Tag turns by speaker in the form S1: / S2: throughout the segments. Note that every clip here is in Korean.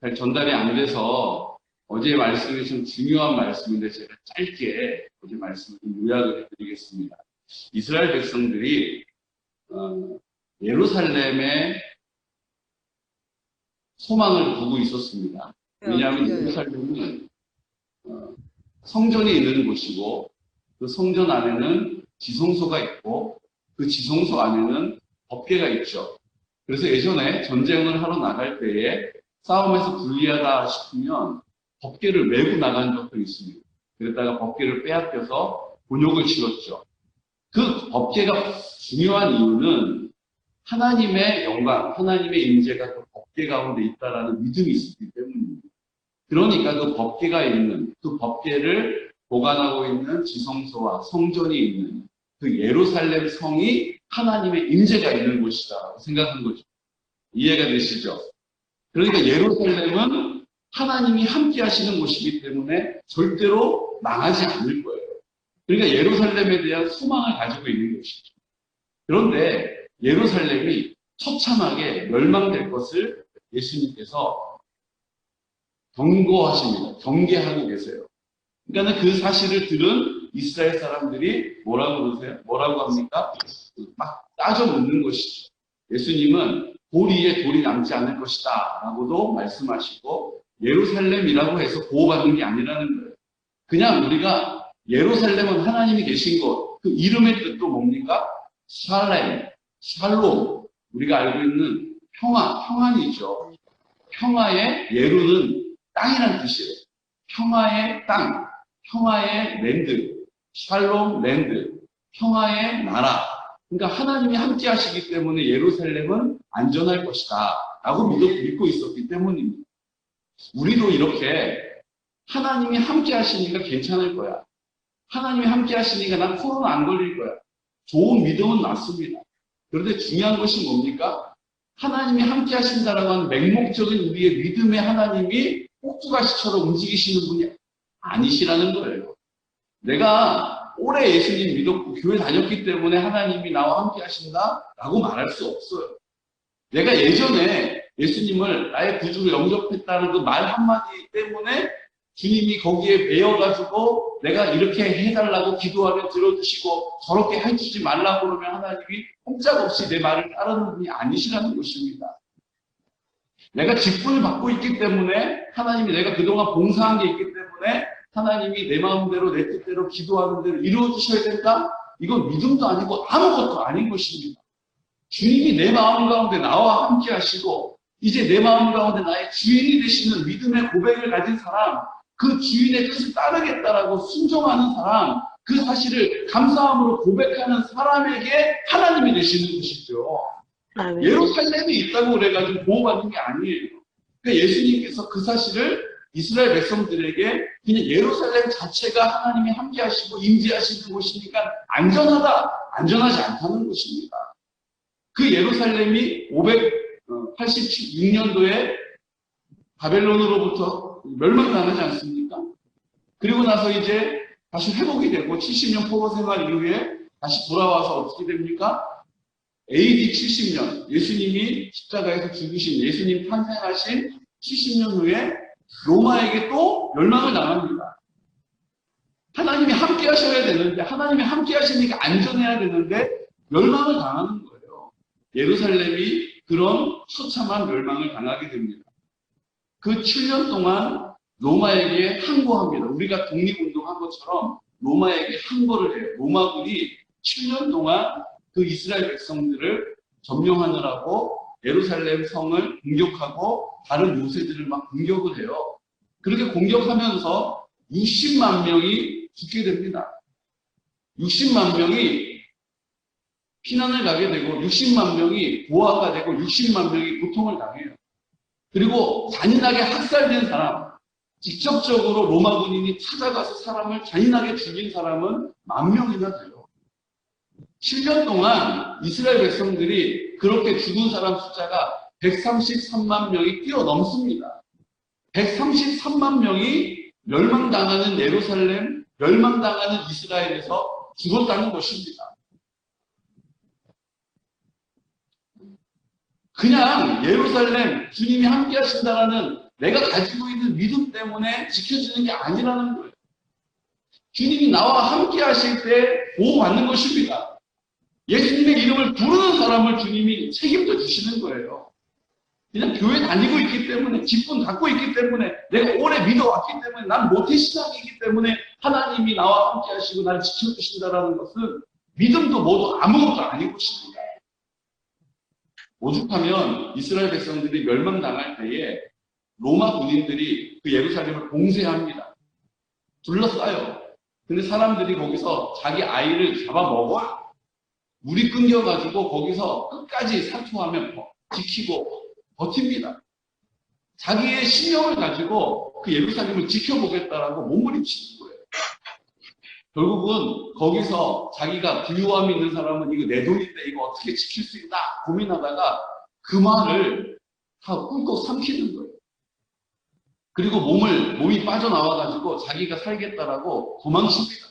S1: 잘 전달이 안 돼서 어제 말씀이 좀 중요한 말씀인데 제가 짧게 어제 말씀을 좀 요약을 해드리겠습니다. 이스라엘 백성들이 예루살렘에 소망을 두고 있었습니다. 왜냐하면 예루살렘은 성전이 있는 곳이고 그 성전 안에는 지성소가 있고 그 지성소 안에는 법궤가 있죠. 그래서 예전에 전쟁을 하러 나갈 때에 싸움에서 불리하다 싶으면 법궤를 메고 나간 적도 있습니다. 그랬다가 법궤를 빼앗겨서 곤욕을 치렀죠. 그 법궤가 중요한 이유는 하나님의 영광, 하나님의 임재가 그 법궤 가운데 있다라는 믿음이 있었기 때문입니다. 그러니까 그 법궤가 있는, 그 법궤를 보관하고 있는 지성소와 성전이 있는 그 예루살렘 성이 하나님의 임재가 있는 곳이다라고 생각한 거죠. 이해가 되시죠? 그러니까 예루살렘은 하나님이 함께 하시는 곳이기 때문에 절대로 망하지 않을 거예요. 그러니까 예루살렘에 대한 소망을 가지고 있는 것이죠. 그런데 예루살렘이 처참하게 멸망될 것을 예수님께서 경고하십니다. 경계하고 계세요. 그러니까 그 사실을 들은 이스라엘 사람들이 뭐라고 그러세요? 뭐라고 합니까? 막 따져 묻는 것이죠. 예수님은 돌 위에 돌이 남지 않을 것이다 라고도 말씀하시고 예루살렘이라고 해서 보호받는 게 아니라는 거예요. 그냥 우리가 예루살렘은 하나님이 계신 곳, 그 이름의 뜻도 뭡니까? 샬렘, 샬롬, 우리가 알고 있는 평화, 평안이죠. 평화의 예루는 땅이라는 뜻이에요. 평화의 땅, 평화의 랜드, 샬롬 랜드, 평화의 나라. 그러니까 하나님이 함께 하시기 때문에 예루살렘은 안전할 것이다 라고 믿고 있었기 때문입니다. 우리도 이렇게 하나님이 함께 하시니까 괜찮을 거야. 하나님이 함께 하시니까 난 코로나 안 걸릴 거야. 좋은 믿음은 맞습니다. 그런데 중요한 것이 뭡니까? 하나님이 함께 하신다라고 하는 맹목적인 우리의 믿음의 하나님이 꼭두가시처럼 움직이시는 분이 아니시라는 거예요. 내가 오래 예수님 믿었고 교회 다녔기 때문에 하나님이 나와 함께 하신다라고 말할 수 없어요. 내가 예전에 예수님을 나의 구주로 영접했다는 그 말 한마디 때문에 주님이 거기에 매여가지고 내가 이렇게 해달라고 기도하면 들어주시고 저렇게 해주지 말라고 그러면 하나님이 꼼짝없이 내 말을 따르는 분이 아니시라는 것입니다. 내가 직분을 받고 있기 때문에 하나님이 내가 그동안 봉사한 게 있기 때문에 하나님이 내 마음대로 내 뜻대로 기도하는 대로 이루어주셔야 된다? 이건 믿음도 아니고 아무것도 아닌 것입니다. 주님이 내 마음 가운데 나와 함께 하시고 이제 내 마음 가운데 나의 주인이 되시는 믿음의 고백을 가진 사람, 그 주인의 뜻을 따르겠다라고 순종하는 사람, 그 사실을 감사함으로 고백하는 사람에게 하나님이 되시는 것이죠. 예루살렘이 있다고 그래가지고 보호받는 게 아니에요. 그러니까 예수님께서 그 사실을 이스라엘 백성들에게 그냥 예루살렘 자체가 하나님이 함께 하시고 임재하시는 곳이니까 안전하다, 안전하지 않다는 것입니다. 그 예루살렘이 586년도에 바벨론으로부터 멸망당하지 않습니까? 그리고 나서 이제 다시 회복이 되고 70년 포로 생활 이후에 다시 돌아와서 어떻게 됩니까? AD 70년 예수님이 십자가에서 죽으신 예수님 탄생하신 70년 후에 로마에게 또 멸망을 당합니다. 하나님이 함께 하셔야 되는데 하나님이 함께 하시니까 안전해야 되는데 멸망을 당하는 거예요. 예루살렘이 그런 처참한 멸망을 당하게 됩니다. 그 7년 동안 로마에게 항거합니다. 우리가 독립운동한 것처럼 로마에게 항거를 해요. 로마군이 7년 동안 그 이스라엘 백성들을 점령하느라고 예루살렘 성을 공격하고 다른 요새들을 막 공격을 해요. 그렇게 공격하면서 60만 명이 죽게 됩니다. 60만 명이 피난을 가게 되고 60만 명이 고아가 되고 60만 명이 고통을 당해요. 그리고 잔인하게 학살된 사람, 직접적으로 로마 군인이 찾아가서 사람을 잔인하게 죽인 사람은 10,000명이나 돼요. 7년 동안 이스라엘 백성들이 그렇게 죽은 사람 숫자가 133만 명이 뛰어넘습니다. 133만 명이 멸망당하는 예루살렘, 멸망당하는 이스라엘에서 죽었다는 것입니다. 그냥 예루살렘 주님이 함께 하신다라는 내가 가지고 있는 믿음 때문에 지켜지는 게 아니라는 거예요. 주님이 나와 함께 하실 때 보호받는 것입니다. 예수님의 이름을 부르는 사람을 주님이 책임져 주시는 거예요. 그냥 교회 다니고 있기 때문에, 직분 갖고 있기 때문에, 내가 오래 믿어왔기 때문에, 난 모태신앙이기 때문에 하나님이 나와 함께 하시고 나를 지켜주신다는 것은 믿음도 모두 아무것도 아닌 것입니다. 오죽하면 이스라엘 백성들이 멸망당할 때에 로마 군인들이 그 예루살렘을 봉쇄합니다. 둘러싸요. 근데 사람들이 거기서 자기 아이를 잡아먹어요. 물이 끊겨가지고 거기서 끝까지 살충하면 지키고 버팁니다. 자기의 신념을 가지고 그 예루살렘을 지켜보겠다라고 몸부림치는 거예요. 결국은 거기서 자기가 부유함이 있는 사람은 이거 내 돈인데 이거 어떻게 지킬 수 있나 고민하다가 그 말을 다 꿀꺽 삼키는 거예요. 그리고 몸이 빠져나와가지고 자기가 살겠다라고 도망칩니다.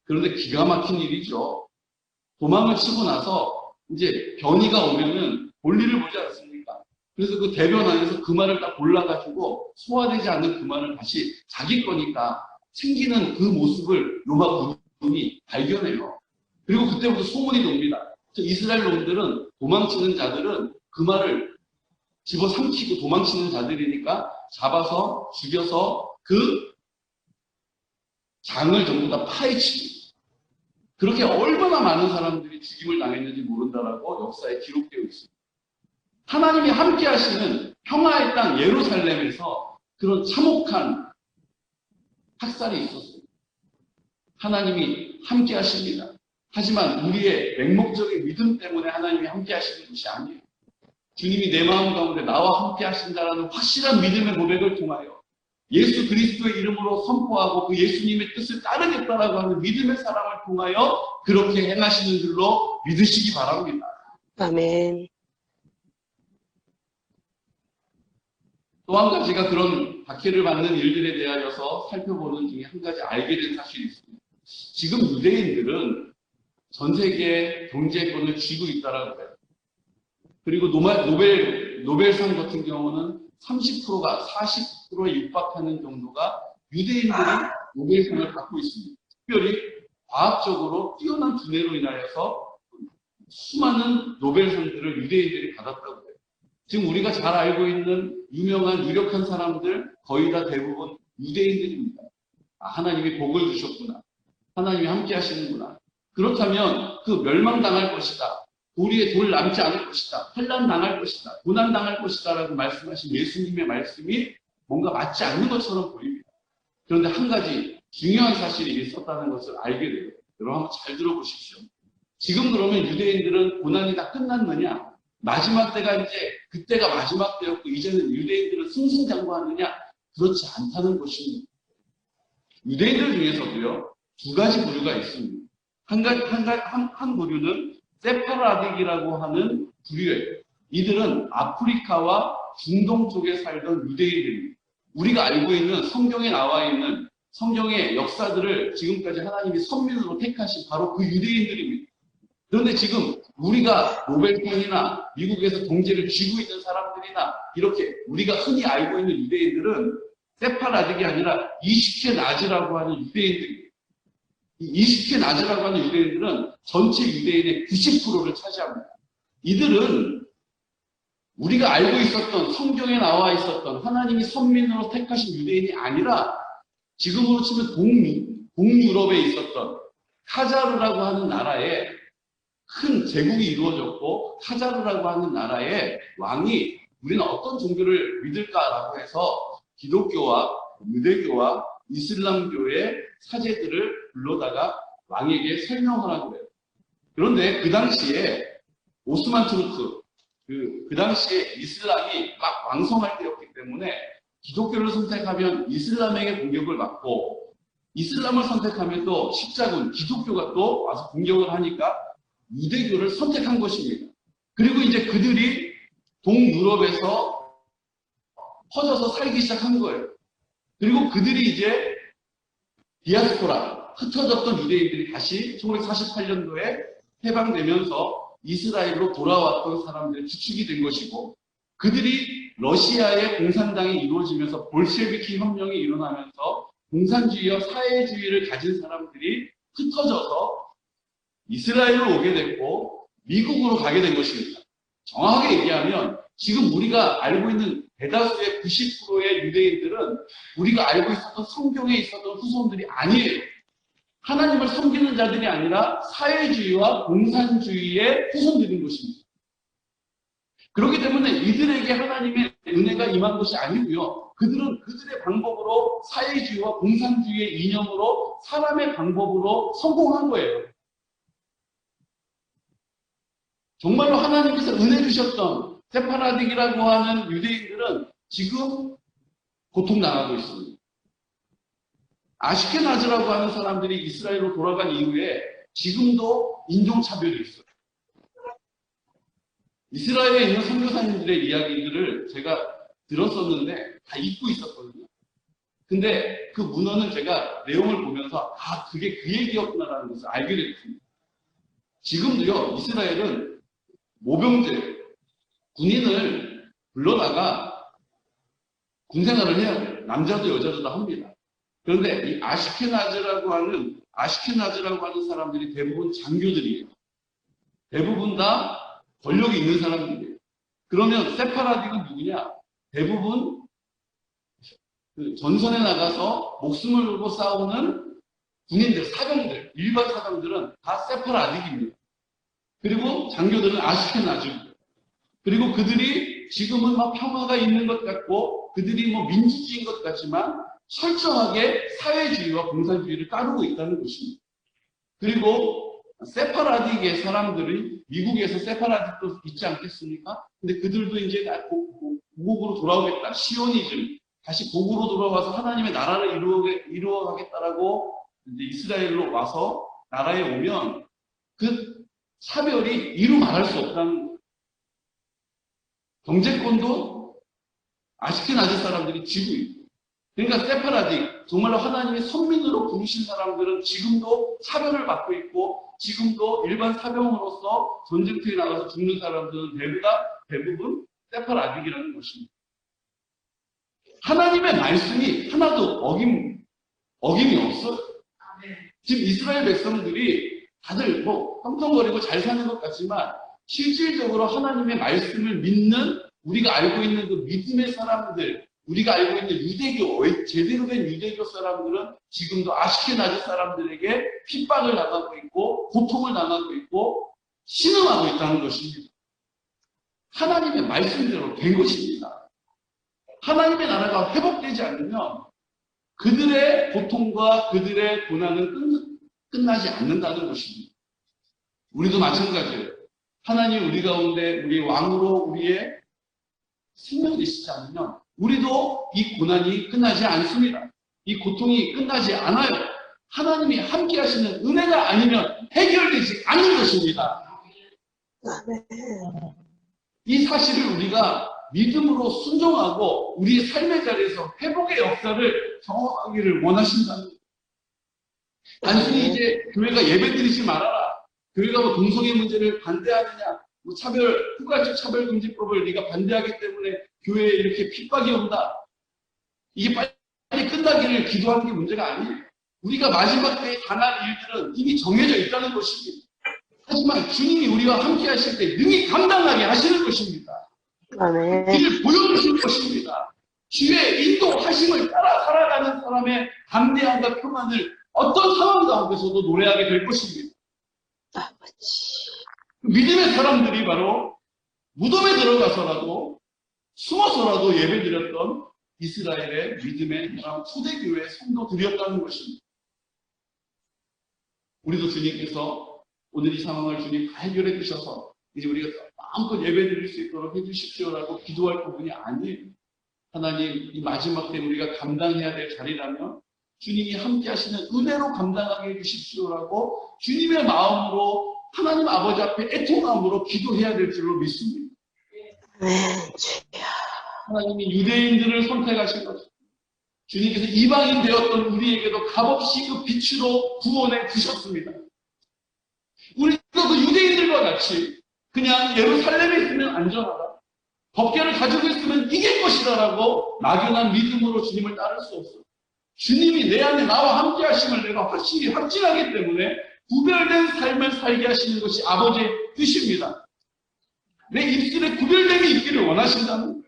S1: 그런데 기가 막힌 일이죠. 도망을 치고 나서 이제 변이가 오면은 볼일을 보지 않습니까? 그래서 그 대변 안에서 그 말을 딱 골라가지고 소화되지 않는 그 말을 다시 자기 거니까 챙기는 그 모습을 로마 군인이 발견해요. 그리고 그때부터 소문이 돕니다. 이스라엘 놈들은 도망치는 자들은 그 말을 집어삼키고 도망치는 자들이니까 잡아서 죽여서 그 장을 전부 다 파헤치고 그렇게 얼마나 많은 사람들이 죽임을 당했는지 모른다라고 역사에 기록되어 있습니다. 하나님이 함께 하시는 평화의 땅 예루살렘에서 그런 참혹한 학살이 있었어요. 하나님이 함께 하십니다. 하지만 우리의 맹목적인 믿음 때문에 하나님이 함께 하시는 것이 아니에요. 주님이 내 마음 가운데 나와 함께 하신다라는 확실한 믿음의 고백을 통하여 예수 그리스도의 이름으로 선포하고 그 예수님의 뜻을 따르겠다라고 하는 믿음의 사랑을 통하여 그렇게 행하시는 줄로 믿으시기 바랍니다.
S2: 아멘.
S1: 또 한 가지가 그런 박해를 받는 일들에 대하여서 살펴보는 중에 한 가지 알게 된 사실이 있습니다. 지금 유대인들은 전 세계 경제권을 쥐고 있다라고 해요. 그리고 노벨상 같은 경우는 30%가 40%에 육박하는 정도가 유대인들이 노벨상을 갖고 있습니다. 특별히 과학적으로 뛰어난 두뇌로 인하여서 수많은 노벨상들을 유대인들이 받았다고 해요. 지금 우리가 잘 알고 있는 유명한 유력한 사람들 거의 다 대부분 유대인들입니다. 하나님이 복을 주셨구나. 하나님이 함께 하시는구나. 그렇다면 그 멸망당할 것이다. 우리의 돌 남지 않을 것이다. 환난 당할 것이다. 고난 당할 것이다. 라고 말씀하신 예수님의 말씀이 뭔가 맞지 않는 것처럼 보입니다. 그런데 한 가지 중요한 사실이 있었다는 것을 알게 돼요. 여러분 한번 잘 들어보십시오. 지금 그러면 유대인들은 고난이 다 끝났느냐? 마지막 때가 이제 그때가 마지막 때였고 이제는 유대인들은 승승장구하느냐? 그렇지 않다는 것입니다. 유대인들 중에서도요. 두 가지 부류가 있습니다. 한 부류는 세파라딕이라고 하는 부류예요. 이들은 아프리카와 중동 쪽에 살던 유대인들입니다. 우리가 알고 있는 성경에 나와 있는 성경의 역사들을 지금까지 하나님이 선민으로 택하신 바로 그 유대인들입니다. 그런데 지금 우리가 노벨상이나 미국에서 동제를 쥐고 있는 사람들이나 이렇게 우리가 흔히 알고 있는 유대인들은 세파라딕이 아니라 이슈케나즈라고 하는 유대인들입니다. 이 이슈케나즈라고 하는 유대인들은 전체 유대인의 90%를 차지합니다. 이들은 우리가 알고 있었던 성경에 나와 있었던 하나님이 선민으로 택하신 유대인이 아니라 지금으로 치면 동유럽에 있었던 카자르라고 하는 나라에 큰 제국이 이루어졌고 카자르라고 하는 나라의 왕이 우리는 어떤 종교를 믿을까라고 해서 기독교와 유대교와 이슬람교의 사제들을 불러다가 왕에게 설명하라고 해요. 그런데 그 당시에 오스만 투르크, 그 당시에 이슬람이 막 왕성할 때였기 때문에 기독교를 선택하면 이슬람에게 공격을 받고 이슬람을 선택하면 또 십자군, 기독교가 또 와서 공격을 하니까 유대교를 선택한 것입니다. 그리고 이제 그들이 동유럽에서 퍼져서 살기 시작한 거예요. 그리고 그들이 이제 디아스포라, 흩어졌던 유대인들이 다시 1948년도에 해방되면서 이스라엘로 돌아왔던 사람들의 주축이 된 것이고 그들이 러시아의 공산당이 이루어지면서 볼셰비키 혁명이 일어나면서 공산주의와 사회주의를 가진 사람들이 흩어져서 이스라엘로 오게 됐고 미국으로 가게 된 것입니다. 정확하게 얘기하면 지금 우리가 알고 있는 대다수의 90%의 유대인들은 우리가 알고 있었던 성경에 있었던 후손들이 아니에요. 하나님을 섬기는 자들이 아니라 사회주의와 공산주의의 후손들인 것입니다. 그렇기 때문에 이들에게 하나님의 은혜가 임한 것이 아니고요. 그들은 그들의 방법으로 사회주의와 공산주의의 이념으로 사람의 방법으로 성공한 거예요. 정말로 하나님께서 은혜 주셨던 세파라딕이라고 하는 유대인들은 지금 고통당하고 있습니다. 아시케나즈라고 하는 사람들이 이스라엘로 돌아간 이후에 지금도 인종차별이 있어요. 이스라엘에 있는 선교사님들의 이야기들을 제가 들었었는데 다 잊고 있었거든요. 근데 그 문헌을 제가 내용을 보면서 그게 그 얘기였구나라는 것을 알게 됐습니다. 지금도요, 이스라엘은 모병제, 군인을 불러다가 군생활을 해야 돼요. 남자도 여자도 다 합니다. 그런데 이 아시케나즈라고 하는 사람들이 대부분 장교들이에요. 대부분 다 권력이 있는 사람들이에요. 그러면 세파라딕은 누구냐? 대부분 그 전선에 나가서 목숨을 걸고 싸우는 군인들, 사병들, 일반 사병들은 다 세파라딕입니다. 그리고 장교들은 아시케나즈입니다. 그리고 그들이 지금은 막 평화가 있는 것 같고 그들이 뭐 민주주의인 것 같지만 철저하게 사회주의와 공산주의를 따르고 있다는 것입니다. 그리고 세파라딕의 사람들이 미국에서 세파라딕도 있지 않겠습니까? 근데 그들도 이제 고국으로 돌아오겠다. 시오니즘. 다시 고국으로 돌아와서 하나님의 나라를 이루어가겠다라고 이제 이스라엘로 와서 나라에 오면 그 차별이 이루 말할 수 없다는 거예요. 경제권도 아시케나즈 사람들이 쥐고 있고. 그러니까 세파라딕, 정말로 하나님의 선민으로 부르신 사람들은 지금도 차별을 받고 있고 지금도 일반 사병으로서 전쟁터에 나가서 죽는 사람들은 대부분 세파라딕이라는 것입니다. 하나님의 말씀이 하나도 어김이 없어요. 지금 이스라엘 백성들이 다들 뭐 떵떵거리고 잘 사는 것 같지만 실질적으로 하나님의 말씀을 믿는 우리가 알고 있는 그 믿음의 사람들, 우리가 알고 있는 유대교, 제대로 된 유대교 사람들은 지금도 아시케나즈 사람들에게 핍박을 당하고 있고 고통을 당하고 있고 신음하고 있다는 것입니다. 하나님의 말씀대로 된 것입니다. 하나님의 나라가 회복되지 않으면 그들의 고통과 그들의 고난은 끝나지 않는다는 것입니다. 우리도 마찬가지예요. 하나님 우리 가운데 우리 왕으로 우리의 생명이 있지 않으면 우리도 이 고난이 끝나지 않습니다. 이 고통이 끝나지 않아요. 하나님이 함께 하시는 은혜가 아니면 해결되지 않는 것입니다. 이 사실을 우리가 믿음으로 순종하고 우리의 삶의 자리에서 회복의 역사를 경험하기를 원하신다는 거예요. 단순히 이제 교회가 예배드리지 말아라. 교회가 뭐 동성애 문제를 반대하느냐. 뭐 후가적 차별금지법을 네가 반대하기 때문에 교회에 이렇게 핍박이 온다. 이게 빨리 끝나기를 기도하는 게 문제가 아니에요. 우리가 마지막 때에 당할 일들은 이미 정해져 있다는 것입니다. 하지만 주님이 우리와 함께 하실 때 능히 감당하게 하시는 것입니다. 이를 보여주실 것입니다. 주의 인도하심을 따라 살아가는 사람의 담대함과 평안을 어떤 상황 가운데서도 노래하게 될 것입니다. 믿음의 사람들이 바로 무덤에 들어가서라도 숨어서라도 예배드렸던 이스라엘의 믿음의 사람 초대교회의 성도들이었다는 것입니다. 우리도 주님께서 오늘 이 상황을 주님 다 해결해 주셔서 이제 우리가 마음껏 예배드릴 수 있도록 해주십시오라고 기도할 부분이 아니에요. 하나님 이 마지막 때 우리가 감당해야 될 자리라면 주님이 함께 하시는 은혜로 감당하게 해주십시오라고 주님의 마음으로 하나님 아버지 앞에 애통함으로 기도해야 될 줄로 믿습니다. 하나님이 유대인들을 선택하신 것입니다. 주님께서 이방인 되었던 우리에게도 값없이 그 빛으로 구원해 주셨습니다. 우리도 그 유대인들과 같이 그냥 예루살렘에 있으면 안전하다. 법궤를 가지고 있으면 이길 것이다라고 막연한 믿음으로 주님을 따를 수 없어. 주님이 내 안에 나와 함께 하심을 내가 확실히 확신하기 때문에 구별된 삶을 살게 하시는 것이 아버지의 뜻입니다. 내 입술에 구별됨이 있기를 원하신다는 거예요.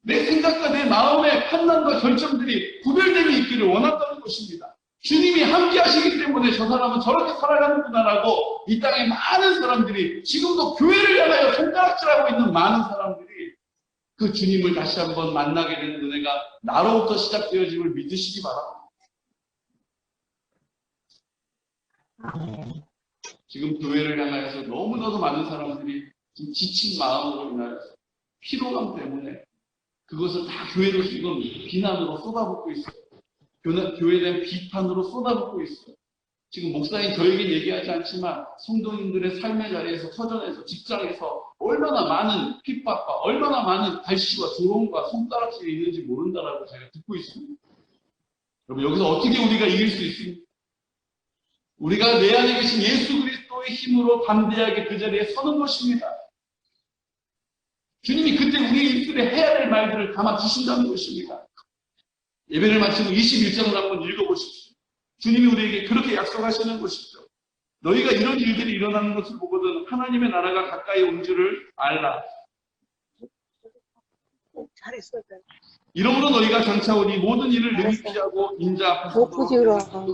S1: 내 생각과 내 마음의 판단과 결정들이 구별됨이 있기를 원한다는 것입니다. 주님이 함께 하시기 때문에 저 사람은 저렇게 살아가는구나라고 이 땅에 많은 사람들이 지금도 교회를 향하여 손가락질하고 있는 많은 사람들이 그 주님을 다시 한번 만나게 되는 은혜가 나로부터 시작되어짐을 믿으시기 바랍니다. 지금 교회를 향하여서 너무나도 많은 사람들이 지금 지친 마음으로 인하여서 피로감 때문에 그것을 다 교회로 지금 비난으로 쏟아붓고 있어요. 교회에 대한 비판으로 쏟아붓고 있어요. 지금 목사님 저에게 얘기하지 않지만 성도님들의 삶의 자리에서, 서전에서, 직장에서 얼마나 많은 핍박과 얼마나 많은 발시와 조롱과 손가락질이 있는지 모른다라고 제가 듣고 있습니다. 여러분, 여기서 어떻게 우리가 이길 수 있습니까? 우리가 내 안에 계신 예수 그리스도의 힘으로 담대하게 그 자리에 서는 것입니다. 주님이 그때 우리의 입술에 해야 될 말들을 담아 주신다는 것입니다. 예배를 마치고 21장을 한번 읽어보십시오. 주님이 우리에게 그렇게 약속하시는 것이죠. 너희가 이런 일들이 일어나는 것을 보거든 하나님의 나라가 가까이 온 줄을 알라.
S2: 잘했어.
S1: 이러므로 너희가 장차 오니 모든 일을 능히 피하고 인자 앞에서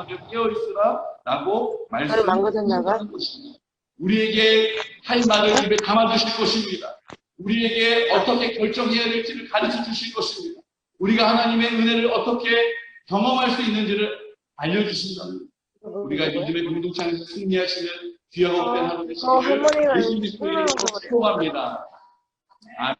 S1: 하게 깨어 있으라 라고 말씀하시는 것입니다. 우리에게 할 말을 입에 담아주실 것입니다. 우리에게 어떻게 결정해야 될지를 가르쳐 주실 것입니다. 우리가 하나님의 은혜를 어떻게 경험할 수 있는지를 알려주신다는 우리가 믿음의 공동체 안에서 승리하시는 귀하고 된 하루 되시기를 예수 그리스도의 이름으로 축복합니다.